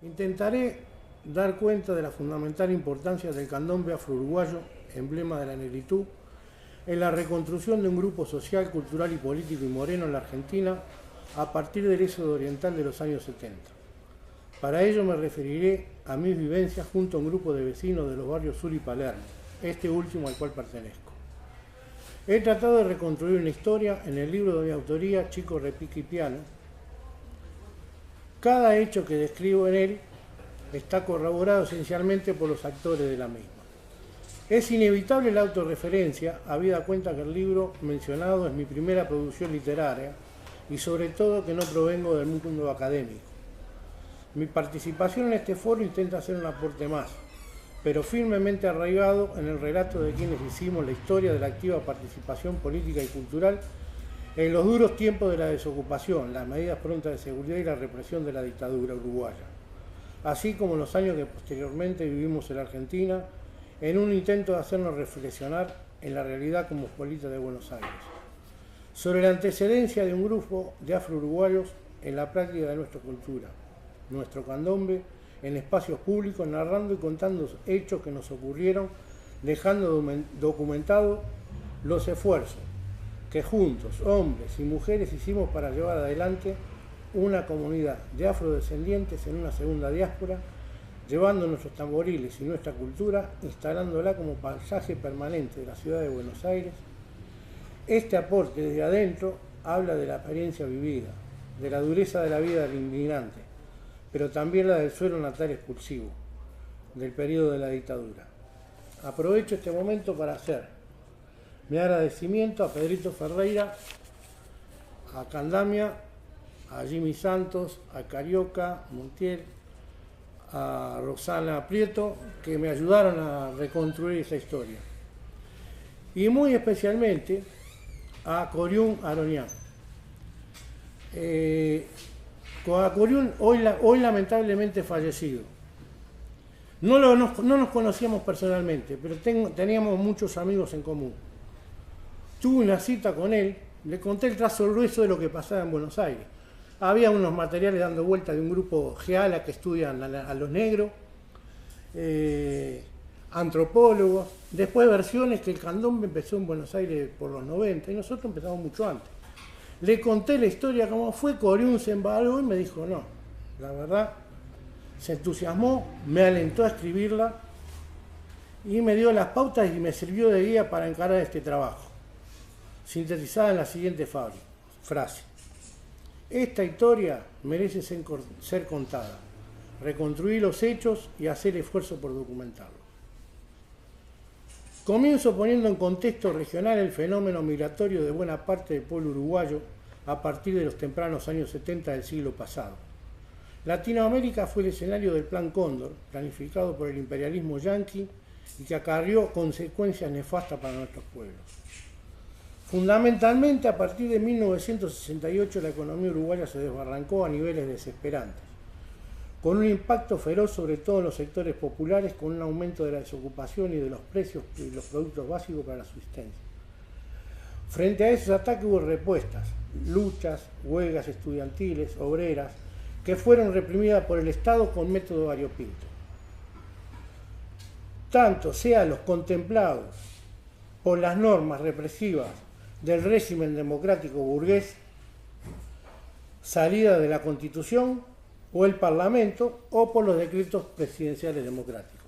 Intentaré dar cuenta de la fundamental importancia del candombe afro-uruguayo, emblema de la negritud, en la reconstrucción de un grupo social, cultural y político y moreno en la Argentina a partir del éxodo oriental de los años 70. Para ello me referiré a mis vivencias junto a un grupo de vecinos de los barrios Sur y Palermo, este último al cual pertenezco. He tratado de reconstruir una historia en el libro de mi autoría, Chico Repique y Piano. Cada hecho que describo en él está corroborado esencialmente por los actores de la misma. Es inevitable la autorreferencia, habida cuenta que el libro mencionado es mi primera producción literaria y sobre todo que no provengo del mundo académico. Mi participación en este foro intenta hacer un aporte más, pero firmemente arraigado en el relato de quienes hicimos la historia de la activa participación política y cultural en los duros tiempos de la desocupación, las medidas prontas de seguridad y la represión de la dictadura uruguaya, así como los años que posteriormente vivimos en la Argentina, en un intento de hacernos reflexionar en la realidad cosmopolita de Buenos Aires, sobre la antecedencia de un grupo de afro-uruguayos en la práctica de nuestra cultura, nuestro candombe, en espacios públicos, narrando y contando hechos que nos ocurrieron, dejando documentados los esfuerzos que juntos, hombres y mujeres, hicimos para llevar adelante una comunidad de afrodescendientes en una segunda diáspora, llevando nuestros tamboriles y nuestra cultura, instalándola como paisaje permanente de la ciudad de Buenos Aires. Este aporte desde adentro habla de la experiencia vivida, de la dureza de la vida del inmigrante, pero también la del suelo natal expulsivo, del periodo de la dictadura. Aprovecho este momento para hacer mi agradecimiento a Pedrito Ferreira, a Candamia, a Jimmy Santos, a Carioca, Montiel, a Rosana Prieto, que me ayudaron a reconstruir esa historia. Y muy especialmente a Coriún Aronian. A Coriún, hoy lamentablemente fallecido. No nos conocíamos personalmente, pero teníamos muchos amigos en común. Tuve una cita con él, le conté el trazo grueso de lo que pasaba en Buenos Aires. Había unos materiales dando vuelta de un grupo geala que estudian a los negros, antropólogos, después versiones que el candombe empezó en Buenos Aires por los 90 y nosotros empezamos mucho antes. Le conté la historia cómo fue, Coriún se embaló y me dijo no, la verdad, se entusiasmó, me alentó a escribirla y me dio las pautas y me sirvió de guía para encarar este trabajo, sintetizada en la siguiente frase. Esta historia merece ser contada, reconstruir los hechos y hacer esfuerzo por documentarlos. Comienzo poniendo en contexto regional el fenómeno migratorio de buena parte del pueblo uruguayo a partir de los tempranos años 70 del siglo pasado. Latinoamérica fue el escenario del Plan Cóndor, planificado por el imperialismo yanqui y que acarreó consecuencias nefastas para nuestros pueblos. Fundamentalmente, a partir de 1968, la economía uruguaya se desbarrancó a niveles desesperantes, con un impacto feroz sobre todo en los sectores populares, con un aumento de la desocupación y de los precios de los productos básicos para la subsistencia. Frente a esos ataques hubo respuestas, luchas, huelgas estudiantiles, obreras, que fueron reprimidas por el Estado con método variopinto. Tanto sean los contemplados por las normas represivas del régimen democrático burgués, salida de la Constitución o el Parlamento, o por los decretos presidenciales democráticos.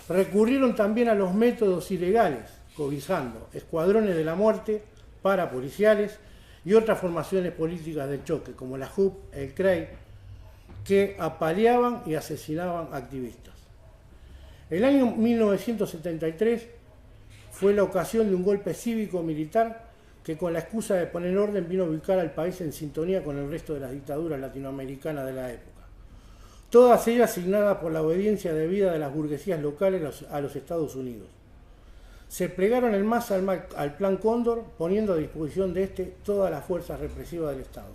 Recurrieron también a los métodos ilegales, cobijando escuadrones de la muerte, parapoliciales y otras formaciones políticas del choque, como la JUP, el CREI, que apaleaban y asesinaban activistas. El año 1973 fue la ocasión de un golpe cívico-militar que con la excusa de poner orden vino a ubicar al país en sintonía con el resto de las dictaduras latinoamericanas de la época. Todas ellas asignadas por la obediencia debida de las burguesías locales a los Estados Unidos. Se plegaron en masa al Plan Cóndor, poniendo a disposición de este todas las fuerzas represivas del Estado.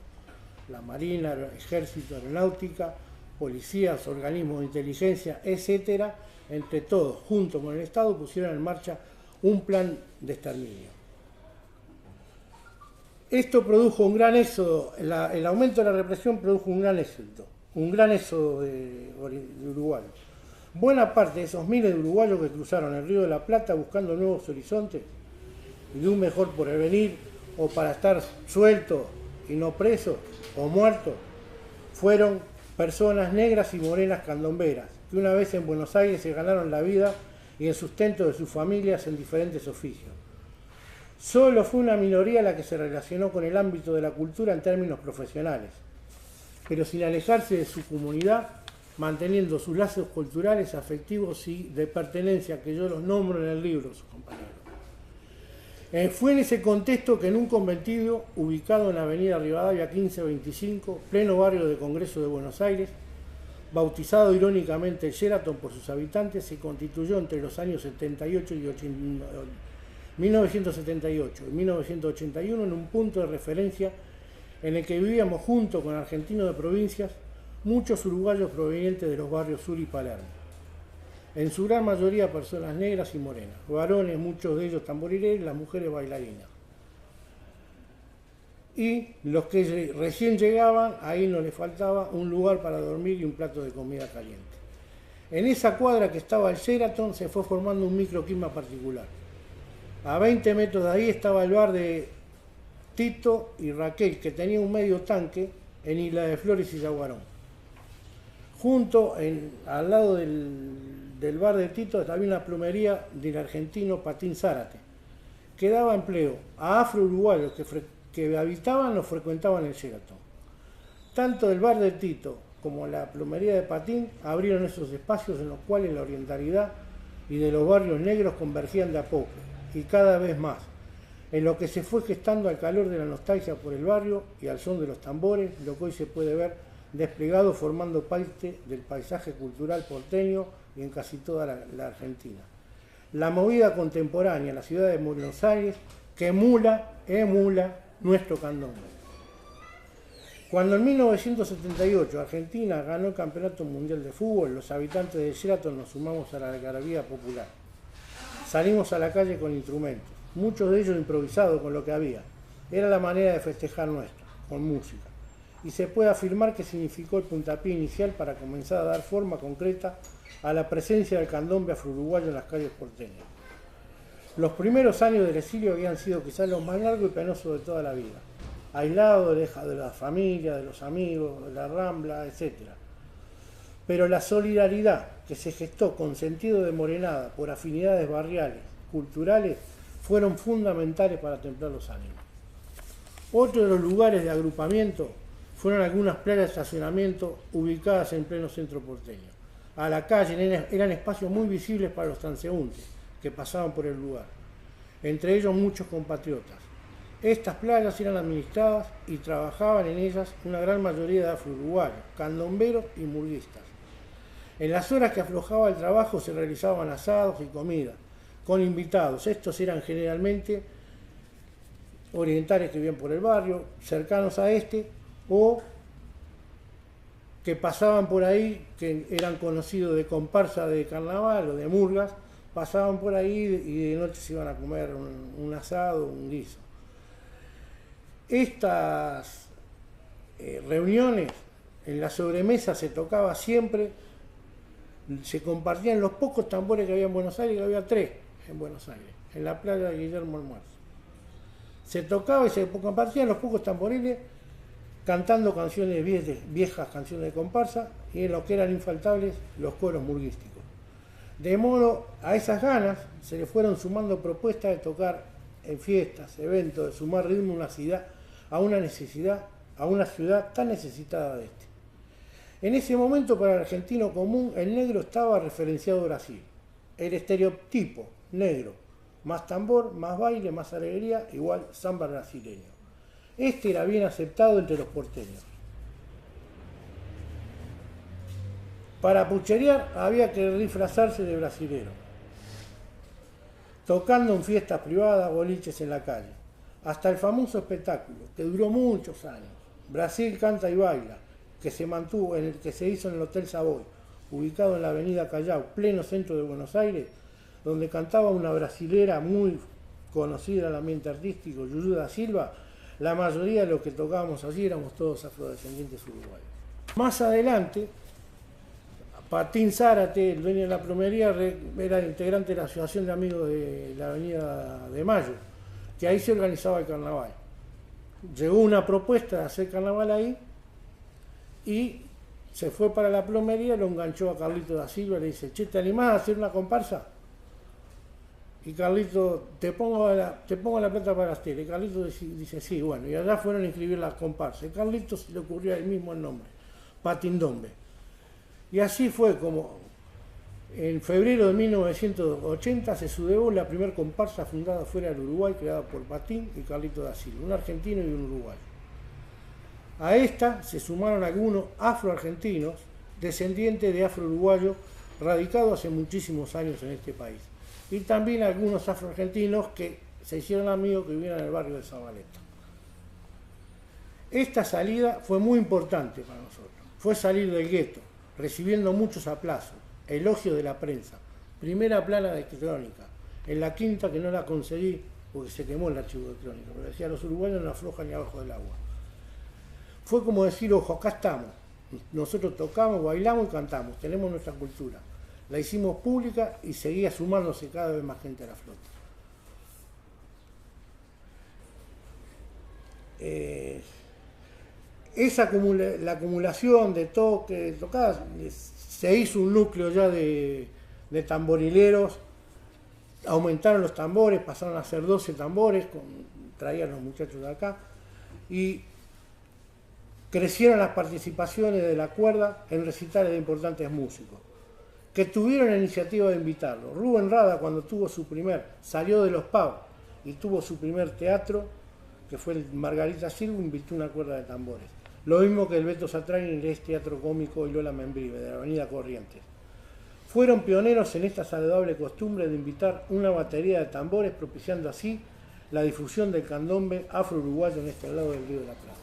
La Marina, el Ejército, Aeronáutica, policías, organismos de inteligencia, etc. Entre todos, junto con el Estado, pusieron en marcha un plan de exterminio. Esto produjo un gran éxodo, el aumento de la represión produjo un gran éxito, un gran éxodo de uruguayos. Buena parte de esos miles de uruguayos que cruzaron el Río de la Plata buscando nuevos horizontes y de un mejor porvenir, o para estar sueltos y no presos o muertos, fueron personas negras y morenas candomberas, que una vez en Buenos Aires se ganaron la vida y el sustento de sus familias en diferentes oficios. Solo fue una minoría la que se relacionó con el ámbito de la cultura en términos profesionales, pero sin alejarse de su comunidad, manteniendo sus lazos culturales, afectivos y de pertenencia, que yo los nombro en el libro, sus compañeros. Fue en ese contexto que en un conventillo ubicado en la avenida Rivadavia 1525, pleno barrio de Congreso de Buenos Aires, bautizado irónicamente el Sheraton por sus habitantes, se constituyó entre los años 1978 y 1981 en un punto de referencia en el que vivíamos junto con argentinos de provincias, muchos uruguayos provenientes de los barrios Sur y Palermo. En su gran mayoría personas negras y morenas, varones, muchos de ellos tamborileros, las mujeres bailarinas. Y los que recién llegaban, ahí no les faltaba un lugar para dormir y un plato de comida caliente. En esa cuadra que estaba el Sheraton se fue formando un microclima particular. A 20 metros de ahí estaba el bar de Tito y Raquel, que tenía un medio tanque en Isla de Flores y Yaguarón. Junto, al lado del bar de Tito, había una plomería del argentino Patín Zárate, que daba empleo a afro-uruguayos que habitaban o frecuentaban el Sheraton. Tanto el bar de Tito como la plomería de Patín abrieron esos espacios en los cuales la orientalidad y de los barrios negros convergían de a poco, y cada vez más, en lo que se fue gestando al calor de la nostalgia por el barrio y al son de los tambores, lo que hoy se puede ver desplegado formando parte del paisaje cultural porteño y en casi toda la Argentina. La movida contemporánea en la ciudad de Buenos Aires que emula nuestro candombe. Cuando en 1978 Argentina ganó el Campeonato Mundial de Fútbol, los habitantes de Sheraton nos sumamos a la algarabía popular. Salimos a la calle con instrumentos, muchos de ellos improvisados con lo que había. Era la manera de festejar nuestro, con música. Y se puede afirmar que significó el puntapié inicial para comenzar a dar forma concreta a la presencia del candombe afro-uruguayo en las calles porteñas. Los primeros años del exilio habían sido quizás los más largos y penosos de toda la vida, aislado, lejos de la familia, de los amigos, de la rambla, etc. Pero la solidaridad que se gestó con sentido de morenada por afinidades barriales, culturales, fueron fundamentales para templar los ánimos. Otro de los lugares de agrupamiento fueron algunas playas de estacionamiento ubicadas en pleno centro porteño. A la calle eran espacios muy visibles para los transeúntes que pasaban por el lugar, entre ellos muchos compatriotas. Estas playas eran administradas y trabajaban en ellas una gran mayoría de afro-uruguayos, candomberos y murguistas. En las horas que aflojaba el trabajo se realizaban asados y comidas con invitados. Estos eran generalmente orientales que vivían por el barrio, cercanos a este, o que pasaban por ahí, que eran conocidos de comparsa de carnaval o de murgas, pasaban por ahí y de noche se iban a comer un asado, un guiso. Estas reuniones, en la sobremesa se tocaba siempre, se compartían los pocos tambores que había en Buenos Aires, que había 3 en Buenos Aires, en la playa de Guillermo Almuerzo. Se tocaba y se compartían los pocos tamboriles, cantando canciones viejas canciones de comparsa, y en lo que eran infaltables los coros murguísticos. De modo, a esas ganas se le fueron sumando propuestas de tocar en fiestas, eventos, de sumar ritmo a una ciudad tan necesitada de este. En ese momento, para el argentino común, el negro estaba referenciado a Brasil. El estereotipo negro, más tambor, más baile, más alegría, igual samba brasileño. Este era bien aceptado entre los porteños. Para pucherear había que disfrazarse de brasilero, tocando en fiestas privadas, boliches en la calle, hasta el famoso espectáculo, que duró muchos años, Brasil canta y baila, que se mantuvo en el que se hizo en el Hotel Savoy, ubicado en la avenida Callao, pleno centro de Buenos Aires, donde cantaba una brasilera muy conocida en el ambiente artístico, Yuyu da Silva. La mayoría de los que tocábamos allí éramos todos afrodescendientes uruguayos. Más adelante, Patín Zárate, el dueño de la plomería, era integrante de la Asociación de Amigos de la Avenida de Mayo, que ahí se organizaba el carnaval. Llegó una propuesta de hacer carnaval ahí y se fue para la plomería, lo enganchó a Carlito da Silva y le dice: che, ¿te animás a hacer una comparsa? Y Carlito, te pongo la plata para las teles. Y Carlito dice: sí, bueno, y allá fueron a inscribir las comparsas. Y Carlito se le ocurrió ahí mismo el nombre, Patindombe. Y así fue como en febrero de 1980 se sucedió la primera comparsa fundada fuera del Uruguay, creada por Patín y Carlito da Silva, un argentino y un uruguayo. A esta se sumaron algunos afroargentinos, descendientes de afro-uruguayos, radicados hace muchísimos años en este país. Y también algunos afroargentinos que se hicieron amigos que vivían en el barrio de Zabaleta. Esta salida fue muy importante para nosotros. Fue salir del gueto, recibiendo muchos aplausos, elogios de la prensa, primera plana de crónica, en la quinta que no la conseguí porque se quemó el archivo de crónica, pero decía: los uruguayos no aflojan ni abajo del agua. Fue como decir: ojo, acá estamos, nosotros tocamos, bailamos y cantamos, tenemos nuestra cultura. La hicimos pública y seguía sumándose cada vez más gente a la flota. La acumulación de tocadas, se hizo un núcleo ya de tamborileros, aumentaron los tambores, pasaron a ser 12 tambores, traían los muchachos de acá, y crecieron las participaciones de la cuerda en recitales de importantes músicos, que tuvieron la iniciativa de invitarlo. Rubén Rada, cuando salió de Los Pavos y tuvo su primer teatro, que fue el Margarita Silva, invitó una cuerda de tambores. Lo mismo que el Beto Satrain en el Teatro Cómico y Lola Membrive, de la Avenida Corrientes. Fueron pioneros en esta saludable costumbre de invitar una batería de tambores, propiciando así la difusión del candombe afro-uruguayo en este lado del Río de la Plata.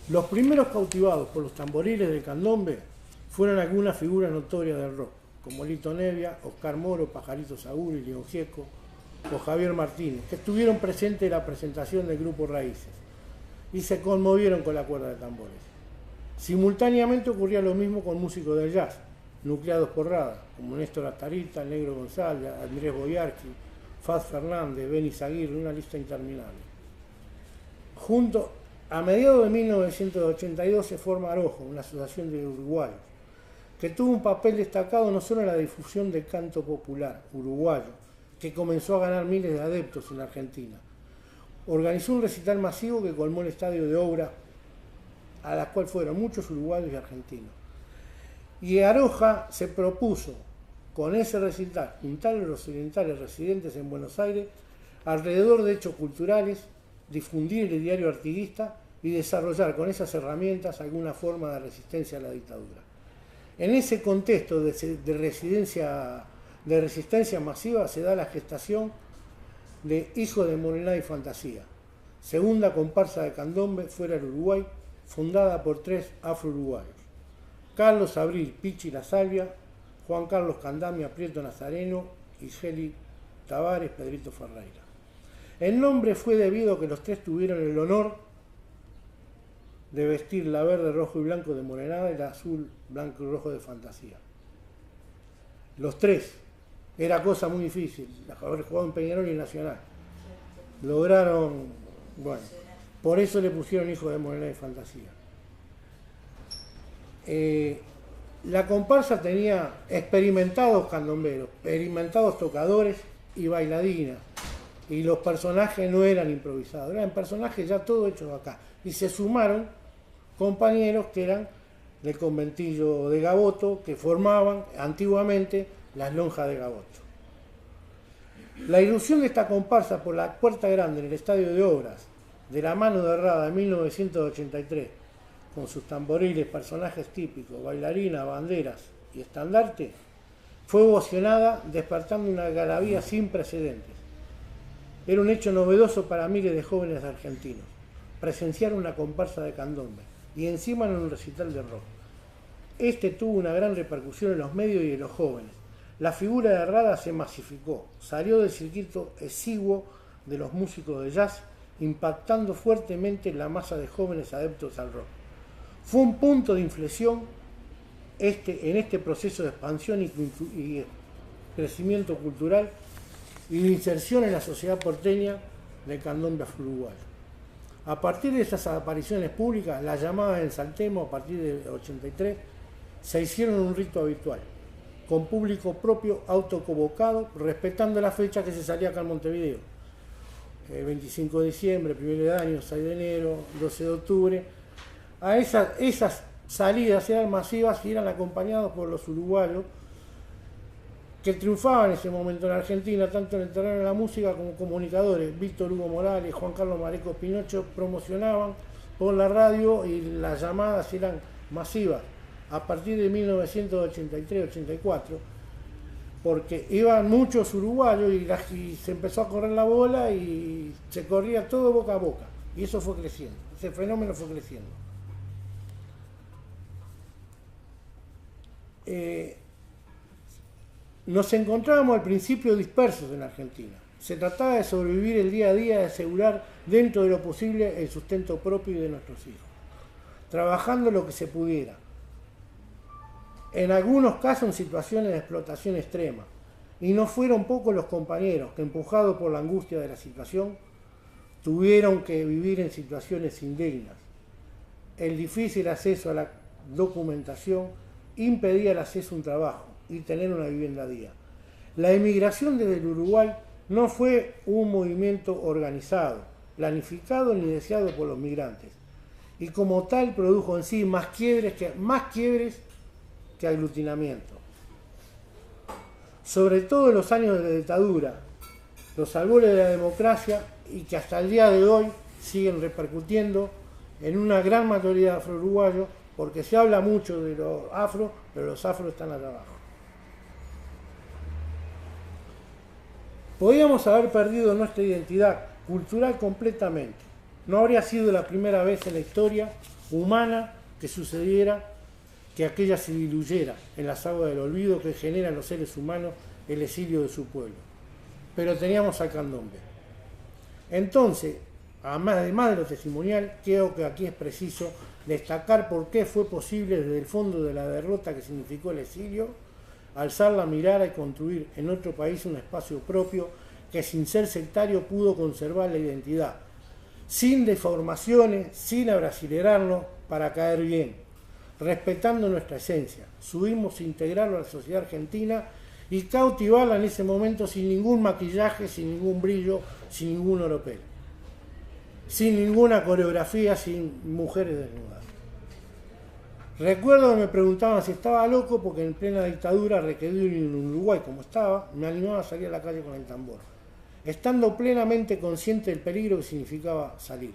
Los primeros cautivados por los tamboriles del candombe fueron algunas figuras notorias del rock, como Lito Nevia, Oscar Moro, Pajarito Saguri, León Gieco o Javier Martínez, que estuvieron presentes en la presentación del grupo Raíces y se conmovieron con la cuerda de tambores. Simultáneamente ocurría lo mismo con músicos del jazz, nucleados por Rada, como Néstor Astarita, El Negro González, Andrés Boyarski, Faz Fernández, Benny Aguirre, una lista interminable. A mediados de 1982 se forma Arojo, una asociación de uruguayos, que tuvo un papel destacado no solo en la difusión del canto popular uruguayo, que comenzó a ganar miles de adeptos en la Argentina. Organizó un recital masivo que colmó el estadio de Obra, a la cual fueron muchos uruguayos y argentinos. Y Aroja se propuso, con ese recital, juntar a los orientales residentes en Buenos Aires alrededor de hechos culturales, difundir el diario artiguista y desarrollar con esas herramientas alguna forma de resistencia a la dictadura. En ese contexto de resistencia masiva se da la gestación de Hijo de Morenada y Fantasía, segunda comparsa de candombe fuera del Uruguay, fundada por 3 afro-uruguayos: Carlos Abril Pichi La Salvia, Juan Carlos Candamia Prieto Nazareno y Geli Tavares Pedrito Ferreira. El nombre fue debido a que los 3 tuvieron el honor de vestir la verde, rojo y blanco de Morenada y la azul, blanco y rojo de Fantasía. Los 3, era cosa muy difícil, haber jugado en Peñarol y Nacional. Lograron, bueno, por eso le pusieron Hijo de Morenada y Fantasía. La comparsa tenía experimentados candomberos, experimentados tocadores y bailadinas. Y los personajes no eran improvisados, eran personajes ya todos hechos acá. Y se sumaron compañeros que eran del conventillo de Gaboto, que formaban antiguamente las lonjas de Gaboto. La irrupción de esta comparsa por la Puerta Grande en el Estadio de Obras, de la mano de Rada en 1983, con sus tamboriles, personajes típicos, bailarinas, banderas y estandarte, fue ovacionada, despertando una algarabía sin precedentes. Era un hecho novedoso para miles de jóvenes argentinos, presenciar una comparsa de candombe, y encima en un recital de rock. Este tuvo una gran repercusión en los medios y en los jóvenes. La figura de Rada se masificó, salió del circuito exiguo de los músicos de jazz, impactando fuertemente en la masa de jóvenes adeptos al rock. Fue un punto de inflexión en este proceso de expansión y crecimiento cultural y de inserción en la sociedad porteña del candombe afro-uruguayo. A partir de esas apariciones públicas, las llamadas en Saltemo a partir del 83 se hicieron un rito habitual, con público propio autoconvocado, respetando la fecha que se salía acá en Montevideo. 25 de diciembre, 1 de año, 6 de enero, 12 de octubre. A esas salidas eran masivas y eran acompañados por los uruguayos que triunfaban en ese momento en Argentina, tanto en el terreno de la música como comunicadores. Víctor Hugo Morales, Juan Carlos Mareco Pinocho promocionaban por la radio y las llamadas eran masivas a partir de 1983-84, porque iban muchos uruguayos y se empezó a correr la bola y se corría todo boca a boca. Y eso fue creciendo, ese fenómeno fue creciendo. Nos encontrábamos al principio dispersos en Argentina. Se trataba de sobrevivir el día a día, de asegurar dentro de lo posible el sustento propio y de nuestros hijos, trabajando lo que se pudiera. En algunos casos en situaciones de explotación extrema. Y no fueron pocos los compañeros que, empujados por la angustia de la situación, tuvieron que vivir en situaciones indignas. El difícil acceso a la documentación impedía el acceso a un trabajo y tener una vivienda digna. La emigración desde el Uruguay no fue un movimiento organizado, planificado ni deseado por los migrantes, y como tal produjo en sí más quiebres que aglutinamiento. Sobre todo en los años de la dictadura, los albores de la democracia, y que hasta el día de hoy siguen repercutiendo en una gran mayoría de afro-uruguayos, porque se habla mucho de los afro, pero los afro están allá abajo. Podíamos haber perdido nuestra identidad cultural completamente. No habría sido la primera vez en la historia humana que sucediera que aquella se diluyera en las aguas del olvido que generan los seres humanos el exilio de su pueblo. Pero teníamos al candombe. Entonces, además de lo testimonial, creo que aquí es preciso destacar por qué fue posible desde el fondo de la derrota que significó el exilio, alzar la mirada y construir en otro país un espacio propio que sin ser sectario pudo conservar la identidad, sin deformaciones, sin abrasilerarnos para caer bien, respetando nuestra esencia. Subimos a integrarlo a la sociedad argentina y cautivarla en ese momento sin ningún maquillaje, sin ningún brillo, sin ningún oropel, sin ninguna coreografía, sin mujeres desnudas. Recuerdo que me preguntaban si estaba loco porque en plena dictadura, requerido en Uruguay como estaba, me animaba a salir a la calle con el tambor, estando plenamente consciente del peligro que significaba salir.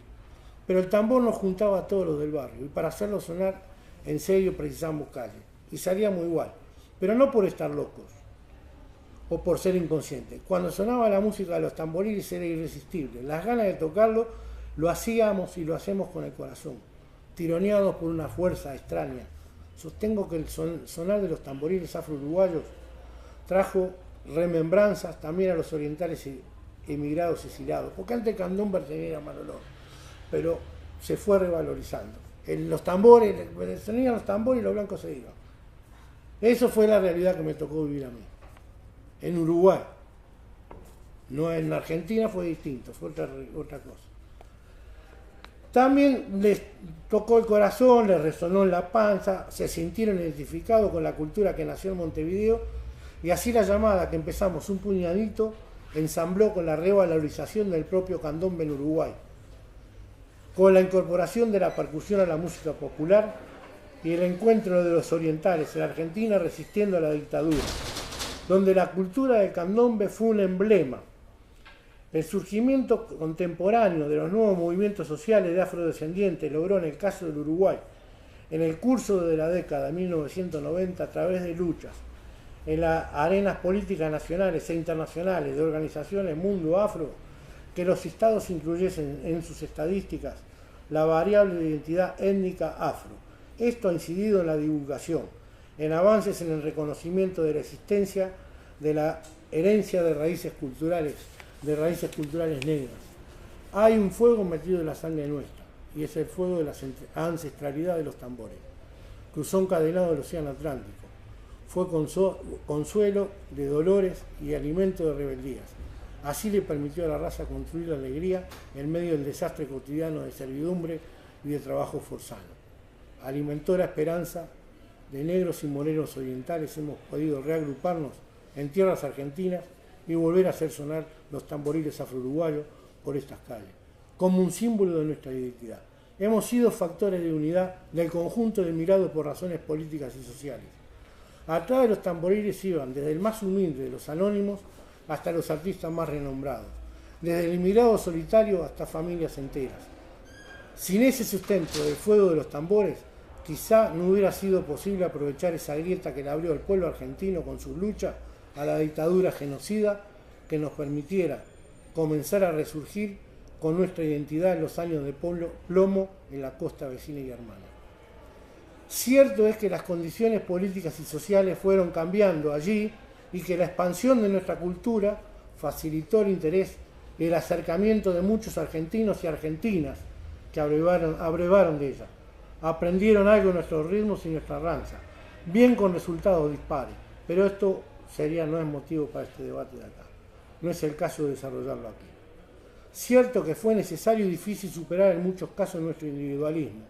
Pero el tambor nos juntaba a todos los del barrio y para hacerlo sonar en serio precisábamos calle. Y salíamos igual, pero no por estar locos o por ser inconscientes. Cuando sonaba la música de los tamboriles era irresistible. Las ganas de tocarlo lo hacíamos y lo hacemos con el corazón, tironeados por una fuerza extraña. Sostengo que el sonar de los tamboriles afro-uruguayos trajo remembranzas también a los orientales emigrados exiliados, porque antes el candombe tenía mal olor, pero se fue revalorizando. Los tambores, sonían los tambores y los blancos se iban. Eso fue la realidad que me tocó vivir a mí. En Uruguay. No en Argentina fue distinto, fue otra cosa. También les tocó el corazón, les resonó en la panza, se sintieron identificados con la cultura que nació en Montevideo, y así la llamada que empezamos un puñadito ensambló con la revalorización del propio candombe en Uruguay, con la incorporación de la percusión a la música popular y el encuentro de los orientales en Argentina resistiendo a la dictadura, donde la cultura del candombe fue un emblema. El surgimiento contemporáneo de los nuevos movimientos sociales de afrodescendientes logró en el caso del Uruguay, en el curso de la década de 1990, a través de luchas en las arenas políticas nacionales e internacionales de organizaciones Mundo Afro, que los estados incluyesen en sus estadísticas la variable de identidad étnica afro. Esto ha incidido en la divulgación, en avances en el reconocimiento de la existencia de la herencia de raíces culturales negras. Hay un fuego metido en la sangre nuestra, y es el fuego de la ancestralidad de los tambores. Cruzó encadenado el océano Atlántico. Fue consuelo de dolores y alimento de rebeldías. Así le permitió a la raza construir la alegría en medio del desastre cotidiano de servidumbre y de trabajo forzado. Alimentó la esperanza de negros y morenos orientales. Hemos podido reagruparnos en tierras argentinas y volver a hacer sonar los tamboriles afro-uruguayos por estas calles, como un símbolo de nuestra identidad. Hemos sido factores de unidad del conjunto de mirados por razones políticas y sociales. Atrás de los tamboriles iban desde el más humilde de los anónimos hasta los artistas más renombrados, desde el inmigrado solitario hasta familias enteras. Sin ese sustento del fuego de los tambores, quizá no hubiera sido posible aprovechar esa grieta que le abrió el pueblo argentino con su lucha a la dictadura genocida que nos permitiera comenzar a resurgir con nuestra identidad en los años de plomo en la costa vecina y hermana. Cierto es que las condiciones políticas y sociales fueron cambiando allí y que la expansión de nuestra cultura facilitó el interés y el acercamiento de muchos argentinos y argentinas que abrevaron de ella. Aprendieron algo de nuestros ritmos y nuestra ranza, bien con resultados dispares, pero esto no es motivo para este debate de acá. No es el caso de desarrollarlo aquí. Cierto que fue necesario y difícil superar en muchos casos nuestro individualismo,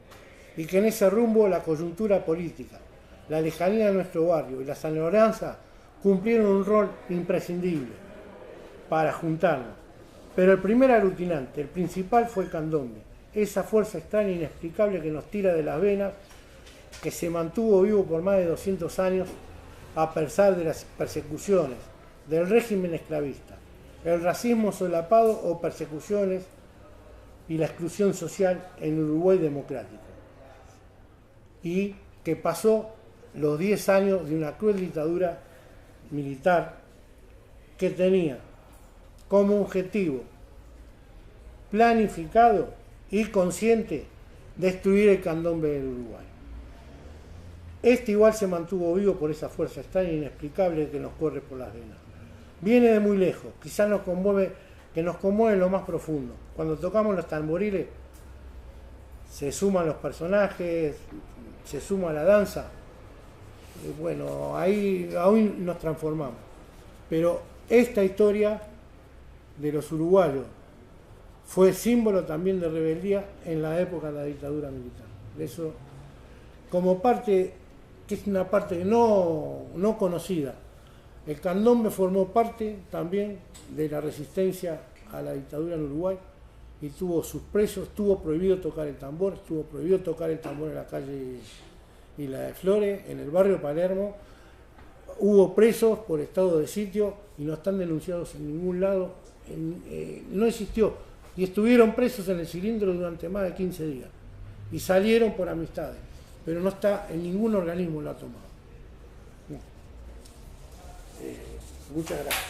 y que en ese rumbo la coyuntura política, la lejanía de nuestro barrio y las añoranzas cumplieron un rol imprescindible para juntarnos. Pero el primer aglutinante, el principal, fue el candombe, esa fuerza extraña e inexplicable que nos tira de las venas, que se mantuvo vivo por más de 200 años a pesar de las persecuciones del régimen esclavista, el racismo solapado o persecuciones y la exclusión social en Uruguay democrático, y que pasó los 10 años de una cruel dictadura militar que tenía como objetivo planificado y consciente destruir el candombe del Uruguay. Este igual se mantuvo vivo por esa fuerza extraña e inexplicable que nos corre por las venas. Viene de muy lejos, quizás nos conmueve en lo más profundo. Cuando tocamos los tamboriles, se suman los personajes, se suma la danza. Bueno, ahí nos transformamos. Pero esta historia de los uruguayos fue símbolo también de rebeldía en la época de la dictadura militar. Eso, como parte, que es una parte no conocida, el candombe formó parte también de la resistencia a la dictadura en Uruguay y tuvo sus presos, estuvo prohibido tocar el tambor, en la calle Isla de Flores, en el barrio Palermo. Hubo presos por estado de sitio y no están denunciados en ningún lado, no existió. Y estuvieron presos en el cilindro durante más de 15 días y salieron por amistades, pero no está en ningún organismo lo ha tomado. Muchas gracias.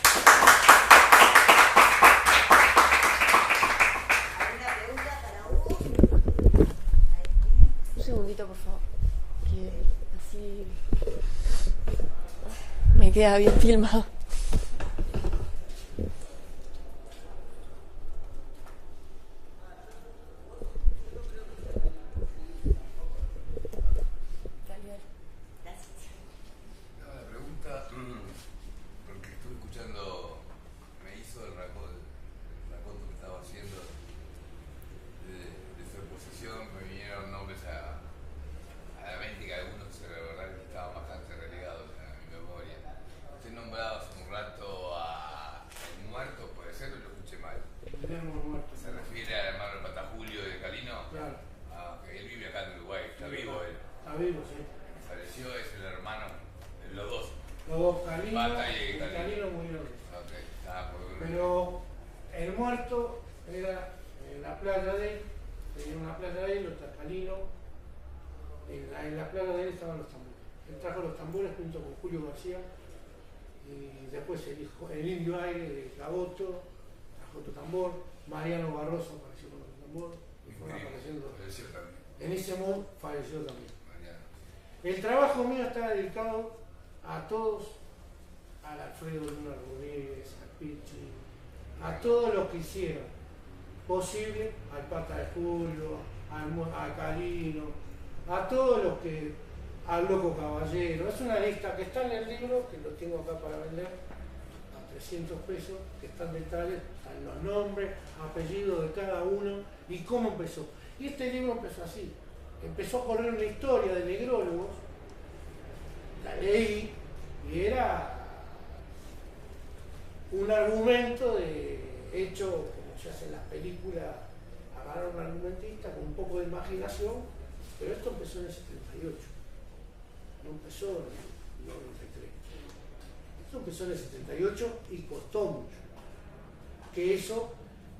¿Alguna pregunta para Hugo? Un segundito, por favor, que así me queda bien filmado. Pero el muerto era en la playa de él, tenía una playa de él, los Calinos, en la playa de él estaban los tambores. Él trajo los tambores junto con Julio García y después el Indio Aire de Gaboto trajo otro tambor, Mariano Barroso apareció con otro tambor y fueron apareciendo. En ese modo falleció también. El trabajo mío está dedicado a todos, al Alfredo Luna Rodríguez, al Pichi, a todos los que hicieron posible, al Pata de Julio, a Carino, a todos los que, al Loco Caballero. Es una lista que está en el libro, que lo tengo acá para vender, a 300 pesos, que están detalles, están los nombres, apellidos de cada uno y cómo empezó. Y este libro empezó así, empezó a correr una historia de negrólogos, la leí y era un argumento hecho como se hace en las películas, agarrar un argumentista con un poco de imaginación, pero esto empezó en el 78, no empezó en el 93. Esto empezó en el 78 y costó mucho. Que eso,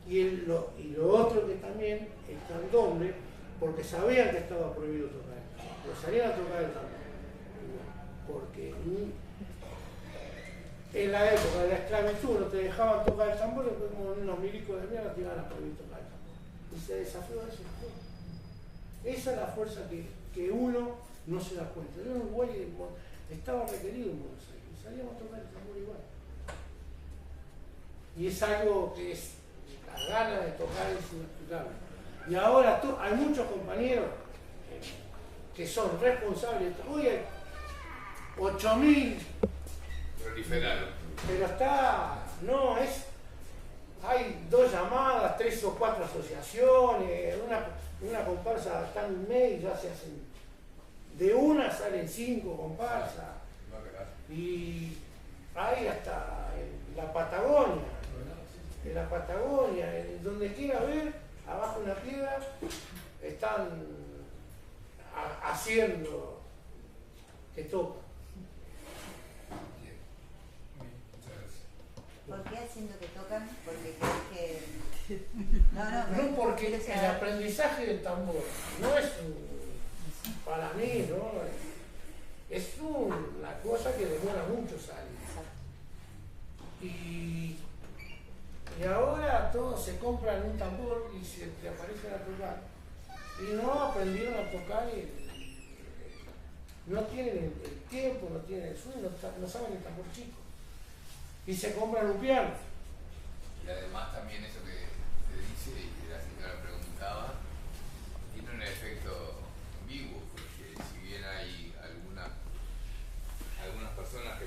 y lo otro que también el candombe, porque sabían que estaba prohibido tocar, pero salían a tocar el tambor. Porque en la época de la esclavitud no te dejaban tocar el tambor, después como unos milicos de mierda te iban a prohibir tocar el tambor. Y se desafió a eso. Esa es la fuerza que uno no se da cuenta. Yo en Uruguay estaba requerido en Buenos Aires, y salíamos a tocar el tambor igual. Y es algo que es la gana de tocar es inexplicable. Y ahora hay muchos compañeros que son responsables. Hoy hay 8.000 proliferaron. pero hay 2 llamadas, 3 o 4 asociaciones, una comparsa está en un mes y ya se hacen, de una salen 5 comparsas, y hay hasta en la Patagonia, en donde quiera ver, abajo de una piedra, están haciendo que toca. ¿Por qué haciendo que tocan? Porque crees que... No, porque o sea, el aprendizaje del tambor no es para mí, ¿no? Es una cosa que demora muchos años. Y ahora todos se compran un tambor y se te aparecen a tocar. Y no aprendieron a tocar y no tienen el tiempo, no tienen el sueño, no saben el tambor chico. Y se compran un piano. Y además también eso que se dice y que la señora preguntaba, tiene un efecto ambiguo, porque si bien hay algunas personas que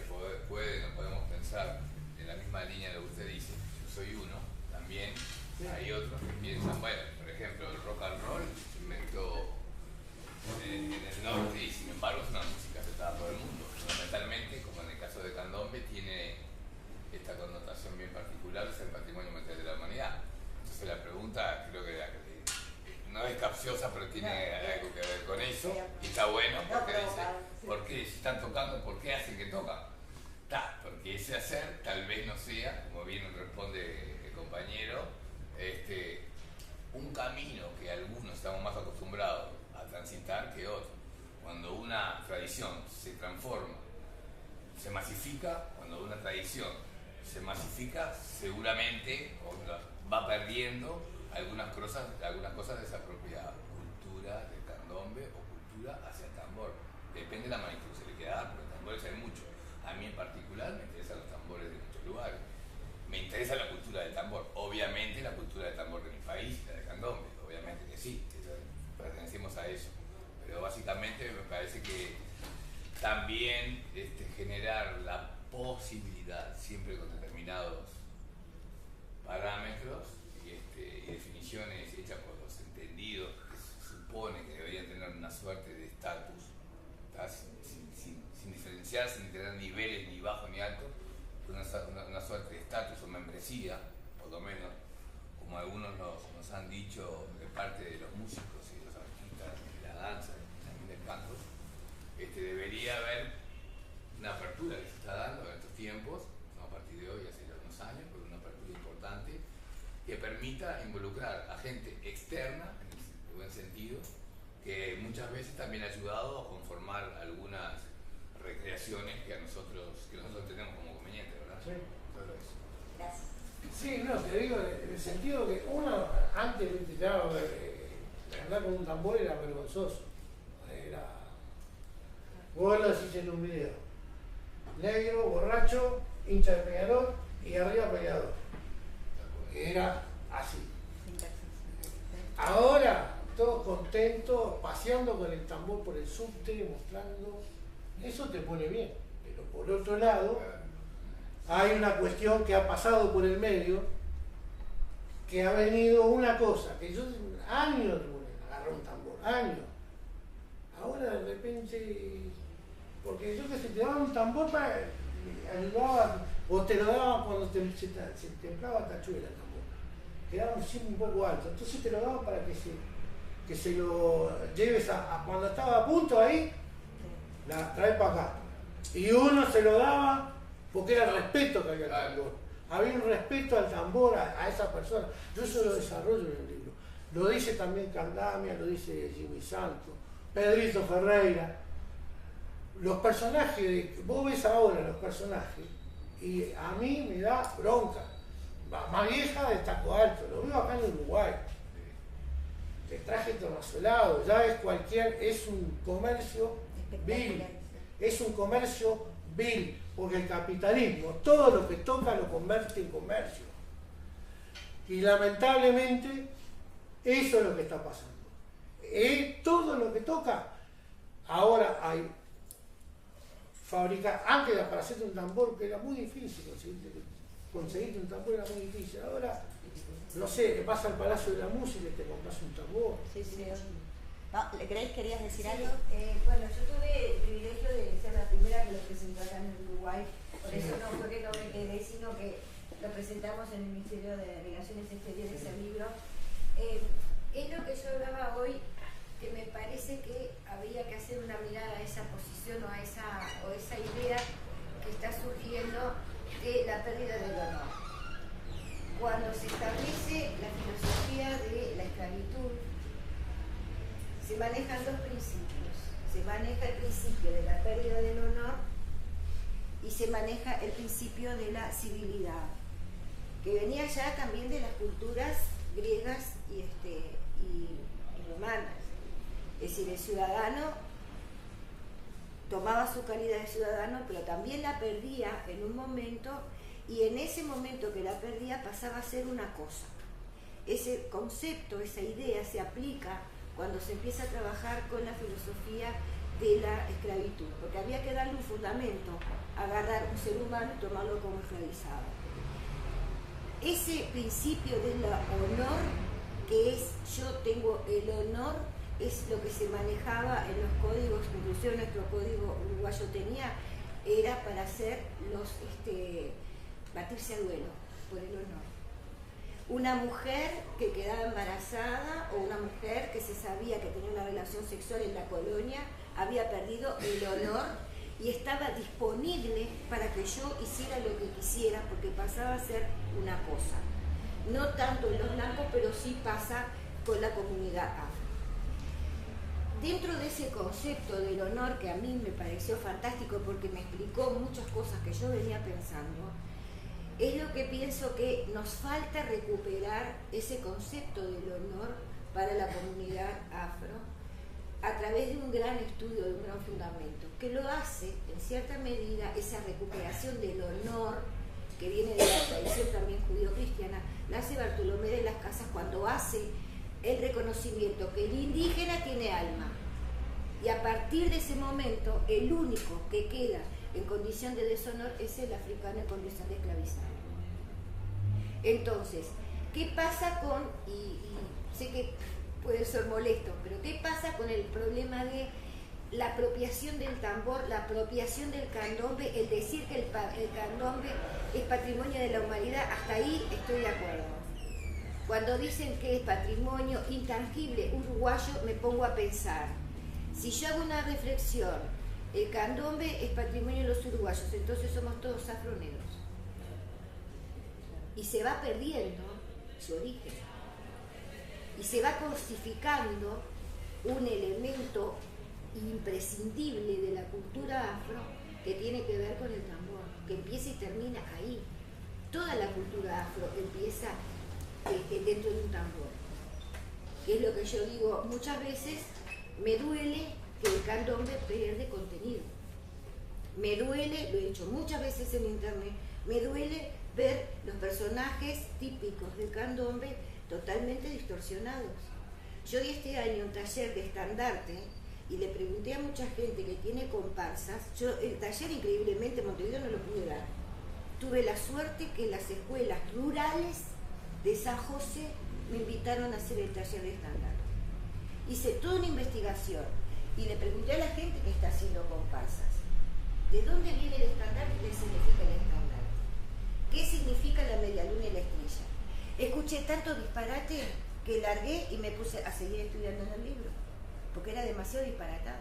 pueden o podemos pensar en la misma línea de lo que usted dice, yo soy uno, también hay otros que piensan, bueno, por ejemplo, el rock and roll se inventó en el norte y sin embargo es una música aceptada por el mundo. Fundamentalmente, como en el caso de Candombe, tiene esta connotación bien particular, es el patrimonio material de la humanidad. Entonces la pregunta creo que no es capciosa, pero tiene algo que ver con eso, y está bueno porque dice, ¿por qué si están tocando, por qué hacen que tocan? Porque ese hacer tal vez no sea, como bien responde el compañero, un camino que algunos estamos más acostumbrados a transitar que otros. Cuando una tradición se transforma, se masifica, cuando una tradición se masifica, seguramente va perdiendo algunas cosas de esa propia cultura del candombe o cultura hacia el tambor. Depende de la magnitud que se le quiera dar, porque tambores hay muchos. A mí en particular me interesan los tambores de muchos lugares. Me interesa la cultura del tambor, obviamente la cultura del tambor de mi país, la de candombe, obviamente que sí, pertenecemos a eso. Pero básicamente me parece que también generar la posibilidad, siempre con determinados parámetros y definiciones hechas por los entendidos, que se supone que deberían tener una suerte de estatus, sin diferenciar, sin tener niveles ni bajo ni alto, una suerte de estatus o membresía, por lo menos, como algunos nos han dicho de parte de los músicos y de los artistas de la danza y también del canto, debería haber una apertura que se está dando en estos tiempos, no a partir de hoy, hace ya unos años, pero una apertura importante que permita involucrar a gente externa, en el buen sentido, que muchas veces también ha ayudado a conformar algunas recreaciones que nosotros tenemos como conveniente, ¿verdad? Sí. Solo eso. Gracias. Sí, no, te digo, en el sentido que uno antes, claro, andar con un tambor era vergonzoso. Vos lo decís en un video. Negro, borracho, hincha de Peñarol y arriba peleador. Era así. Ahora todos contentos, paseando con el tambor por el subte, mostrando. Eso te pone bien. Pero por otro lado, hay una cuestión que ha pasado por el medio, que ha venido una cosa, que yo años agarré un tambor, años. Ahora de repente, porque yo que sé, te daban un tambor para ayudaba, o te lo daban cuando se templaba tachuela el tambor. Quedaba un poco alto, entonces te lo daban para que se lo lleves a cuando estaba a punto ahí, la traes para acá. Y uno se lo daba porque era el respeto que había al tambor. Había un respeto al tambor, a esa persona. Yo eso lo desarrollo en el libro. Lo dice también Candamia, lo dice Jimmy Santos, Pedrito Ferreira. Los personajes, vos ves ahora los personajes, y a mí me da bronca. Más vieja de Taco Alto, lo veo acá en Uruguay. De traje tornasolado, ya es es un comercio vil. Es un comercio vil, porque el capitalismo, todo lo que toca lo convierte en comercio. Y lamentablemente, eso es lo que está pasando. Todo lo que toca, ahora hay fabricar, antes para hacerte un tambor, que era muy difícil conseguirte un tambor, era muy difícil. Ahora, no sé, te vas al Palacio de la Música y te compras un tambor. Sí, sí. No, ¿Grace, querías decir Sí, algo? bueno, yo tuve el privilegio de ser la primera que lo presentó acá en Uruguay, por eso no fue que no me quedé, sino que lo presentamos en el Ministerio de Relaciones Exteriores, ese libro. Es lo que yo hablaba hoy, que me parece que habría que hacer una mirada a esa posición o a esa idea que está surgiendo de la pérdida del honor. Cuando se establece la filosofía de la esclavitud, se manejan dos principios. Se maneja el principio de la pérdida del honor y se maneja el principio de la civilidad, que venía ya también de las culturas griegas y romanas. Es decir, el ciudadano tomaba su calidad de ciudadano, pero también la perdía en un momento, y en ese momento que la perdía pasaba a ser una cosa. Ese concepto, esa idea se aplica cuando se empieza a trabajar con la filosofía de la esclavitud, porque había que darle un fundamento, agarrar un ser humano y tomarlo como esclavizado. Ese principio del honor, que es yo tengo el honor, es lo que se manejaba en los códigos, inclusive nuestro código uruguayo tenía, era para hacer batirse a duelo por el honor. Una mujer que quedaba embarazada o una mujer que se sabía que tenía una relación sexual en la colonia había perdido el honor y estaba disponible para que yo hiciera lo que quisiera, porque pasaba a ser una cosa. No tanto en los blancos, pero sí pasa con la comunidad afro. Dentro de ese concepto del honor, que a mí me pareció fantástico porque me explicó muchas cosas que yo venía pensando, es lo que pienso que nos falta recuperar ese concepto del honor para la comunidad afro a través de un gran estudio, de un gran fundamento, que lo hace en cierta medida esa recuperación del honor que viene de la tradición también judío-cristiana, la hace Bartolomé de las Casas cuando hace el reconocimiento que el indígena tiene alma, y a partir de ese momento el único que queda en condición de deshonor es el africano en condición de esclavizado. Entonces, ¿qué pasa con, y sé que puede ser molesto, pero qué pasa con el problema de la apropiación del tambor, la apropiación del candombe, el decir que el candombe es patrimonio de la humanidad? Hasta ahí estoy de acuerdo. Cuando dicen que es patrimonio intangible uruguayo, me pongo a pensar, si yo hago una reflexión, el candombe es patrimonio de los uruguayos, entonces somos todos afronegros. Y se va perdiendo su origen. Y se va cosificando un elemento imprescindible de la cultura afro que tiene que ver con el tambor, que empieza y termina ahí. Toda la cultura afro empieza dentro de un tambor. Que es lo que yo digo muchas veces, me duele que el candombe pierde contenido. Me duele, lo he dicho muchas veces en internet, me duele ver los personajes típicos del candombe totalmente distorsionados. Yo di este año un taller de estandarte y le pregunté a mucha gente que tiene comparsas. Yo el taller increíblemente en Montevideo no lo pude dar. Tuve la suerte que las escuelas rurales de San José me invitaron a hacer el taller de estandarte. Hice toda una investigación y le pregunté a la gente que está haciendo comparsas, ¿de dónde viene el estandarte y qué significa el estandarte? ¿Qué significa la media luna y la estrella? Escuché tanto disparate que largué y me puse a seguir estudiando en el libro, porque era demasiado disparatado.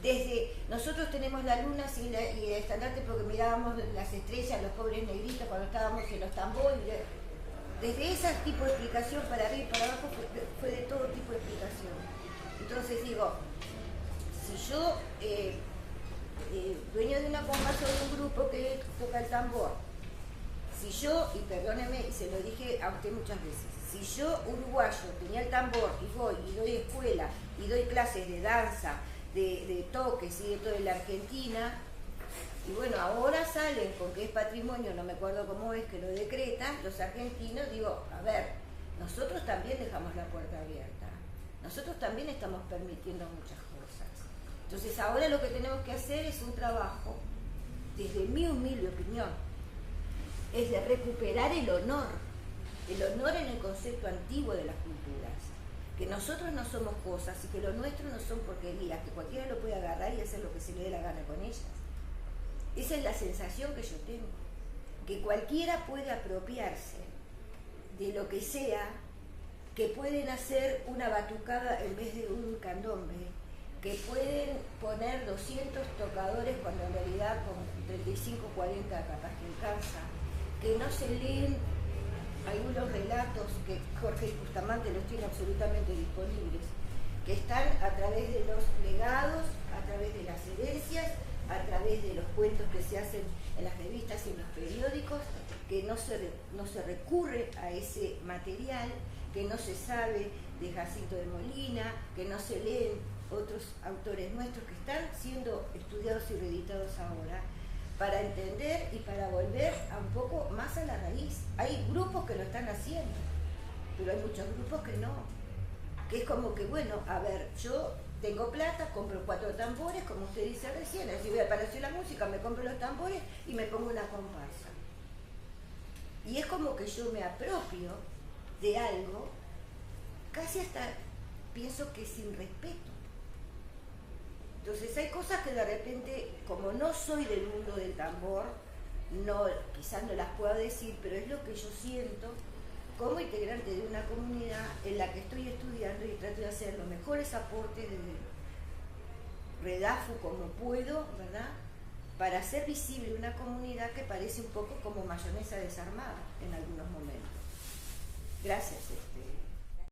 Desde nosotros tenemos la luna y el estandarte porque mirábamos las estrellas, los pobres negritos cuando estábamos en los tambores. Desde ese tipo de explicación para arriba y para abajo fue de todo tipo de explicación. Entonces digo, si yo, dueño de una comparsa de un grupo que toca el tambor, si yo, y perdóneme, y se lo dije a usted muchas veces, si yo, uruguayo, tenía el tambor y voy y doy escuela y doy clases de danza, de toques y de todo en la Argentina, y bueno, ahora salen con que es patrimonio, no me acuerdo cómo es que lo decretan, los argentinos, digo, a ver, nosotros también dejamos la puerta abierta, nosotros también estamos permitiendo muchas cosas. Entonces ahora lo que tenemos que hacer es un trabajo, desde mi humilde opinión, es de recuperar el honor en el concepto antiguo de las culturas, que nosotros no somos cosas y que lo nuestro no son porquerías, que cualquiera lo puede agarrar y hacer lo que se le dé la gana con ellas. Esa es la sensación que yo tengo, que cualquiera puede apropiarse de lo que sea, que pueden hacer una batucada en vez de un candombe, que pueden poner 200 tocadores cuando en realidad con 35, 40 capaz que alcanza, que no se leen algunos relatos que Jorge Bustamante los tiene absolutamente disponibles, que están a través de los legados, a través de las herencias, a través de los cuentos que se hacen en las revistas y en los periódicos, que no se recurre a ese material, que no se sabe de Jacinto de Molina, que no se leen otros autores nuestros que están siendo estudiados y reeditados ahora, para entender y para volver a un poco más a la raíz. Hay grupos que lo están haciendo, pero hay muchos grupos que no. Que es como que, bueno, a ver, yo tengo plata, compro 4 tambores, como usted dice recién, así voy al Palacio de la Música, me compro los tambores y me pongo una comparsa. Y es como que yo me apropio de algo, casi hasta pienso que sin respeto. Entonces hay cosas que de repente, como no soy del mundo del tambor, quizás no las puedo decir, pero es lo que yo siento como integrante de una comunidad en la que estoy estudiando y trato de hacer los mejores aportes desde Redafu como puedo, ¿verdad? Para hacer visible una comunidad que parece un poco como mayonesa desarmada en algunos momentos. Gracias.